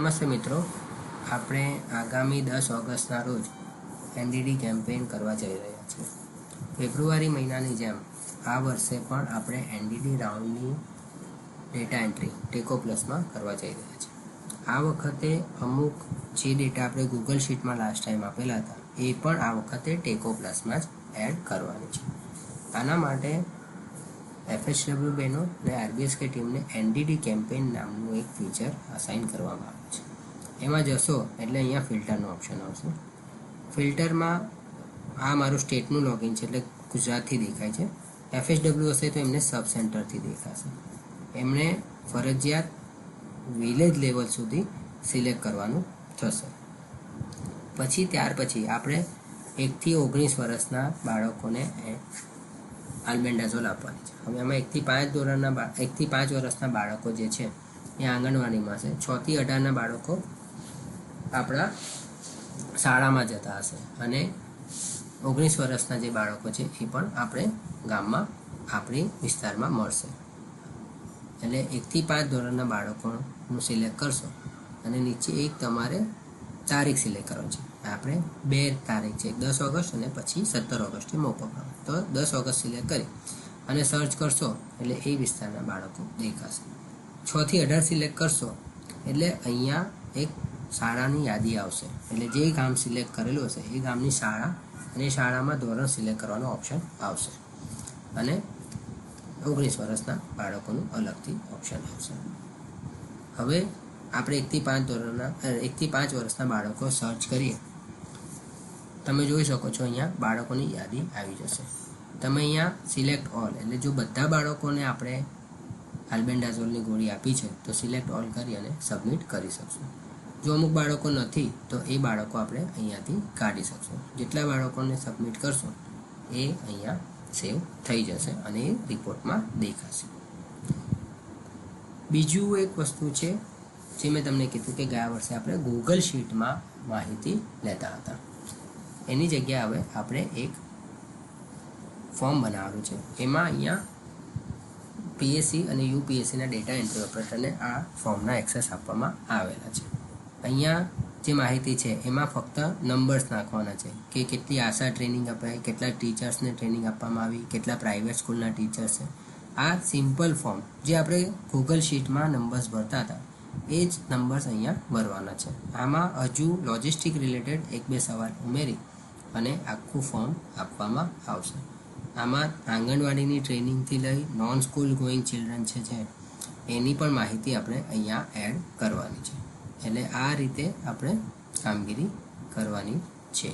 નમસ્તે મિત્રો, આપણે આગામી 10 ઓગસ્ટના રોજ એનડીડી કેમ્પેઇન કરવા જઈ રહ્યા છીએ. ફેબ્રુઆરી મહિનાની જેમ આ વર્ષે પણ આપણે એનડીડી રાઉન્ડની ડેટા એન્ટ્રી ટેકો પ્લસમાં કરવા જઈ રહ્યા છીએ. આ વખતે અમુક જે ડેટા આપણે ગૂગલ શીટમાં લાસ્ટ ટાઈમ આપેલા હતા એ પણ આ વખતે ટેકો પ્લસમાં જ એડ કરવાની છે. આના માટે FHW બહેનો અને RBSK ટીમને એનડીડી કેમ્પેઇન નામનું એક ફીચર અસાઇન કરવામાં આવ્યું છે. એમાં જશો એટલે અહીંયા ફિલ્ટરનો ઓપ્શન આવશે. ફિલ્ટરમાં આ મારું સ્ટેટનું લોગિન છે એટલે ગુજરાતથી દેખાય છે. FHW હશે તો એમને સબ સેન્ટરથી દેખાશે. એમણે ફરજિયાત વિલેજ લેવલ સુધી સિલેક્ટ કરવાનું થશે. ત્યાર પછી આપણે 1 થી 19 વર્ષના બાળકોને આલ્બેન્ડાઝોલ આપવાની છે. હવે એમાં 1 થી 5 વર્ષના બાળકો જે છે એ આંગણવાડીમાં છે. 6 થી 18ના બાળકો આપણા શાળામાં જતા હશે અને 19 વર્ષના જે બાળકો છે એ પણ આપણે ગામમાં આપણી વિસ્તારમાં મળશે. એટલે 1 થી 5 ધોરણના બાળકોનું સિલેક્ટ કરશો અને નીચે એક તમારે તારીખ સિલેક્ટ કરવાની છે. આપણે 2 તારીખ છે, 10 ઓગસ્ટ અને પછી 17 ઓગસ્ટથી મોકલવાનું. તો 10 ઓગસ્ટ સિલેક્ટ કરી અને સર્ચ કરશો એટલે એ વિસ્તારના બાળકો દેખાશે. 6 થી 18 સિલેક્ટ કરશો એટલે અહીંયા એક શાળાની યાદી આવશે. એટલે જે ગામ સિલેક્ટ કરેલું હશે એ ગામની શાળા અને શાળામાં ધોરણ સિલેક્ટ કરવાનો ઓપ્શન આવશે અને 19 વર્ષના બાળકોનું અલગથી ઓપ્શન આવશે. હવે આપણે 1 થી 5 વર્ષના બાળકો સર્ચ કરીએ. તમે જોઈ શકો છો અહીંયા બાળકોની યાદી આવી જશે. તમે અહીંયા સિલેક્ટ ઓલ એટલે જો બધા બાળકોને આપણે આલ્બેન્ડાઝોલની ગોળી આપી છે તો સિલેક્ટ ઓલ કરી અને સબમિટ કરી શકશું. જો અમુક બાળકો નથી તો એ બાળકો આપણે અહીંયાથી કાઢી શકશું. જેટલા બાળકોને સબમિટ કરશો એ અહીંયા સેવ થઈ જશે અને એ રિપોર્ટમાં દેખાશે. બીજું એક વસ્તુ છે જે મેં તમને કીધું કે ગયા વર્ષે આપણે ગૂગલ શીટમાં માહિતી લેતા હતા. એની જગ્યાએ હવે આપણે એક ફોર્મ બનાવેલું છે. એમાં અહીંયા PSC અને UPSCના ડેટા એન્ટ્રી ઓપરેટરને આ ફોર્મના એક્સેસ આપવામાં આવેલા છે. અહીંયા જે માહિતી છે એમાં ફક્ત નંબર્સ નાખવાના છે કે કેટલી આશા ટ્રેનિંગ અપાય, કેટલા ટીચર્સને ટ્રેનિંગ આપવામાં આવી, કેટલા પ્રાઇવેટ સ્કૂલના ટીચર્સ છે. આ સિમ્પલ ફોર્મ જે આપણે ગૂગલ શીટમાં નંબર્સ ભરતા હતા એ જ નંબર્સ અહીંયા ભરવાના છે. આમાં હજુ લોજિસ્ટિક રિલેટેડ 1-2 સવાલ ઉમેરી અને આખું ફોર્મ આપવામાં આવશે. આમાં આંગણવાડીની ટ્રેનિંગથી લઈ નોન સ્કૂલ ગોઈંગ ચિલ્ડ્રન છે એની પણ માહિતી આપણે અહીંયા એડ કરવાની છે. એટલે આ રીતે આપણે કામગીરી કરવાની છે.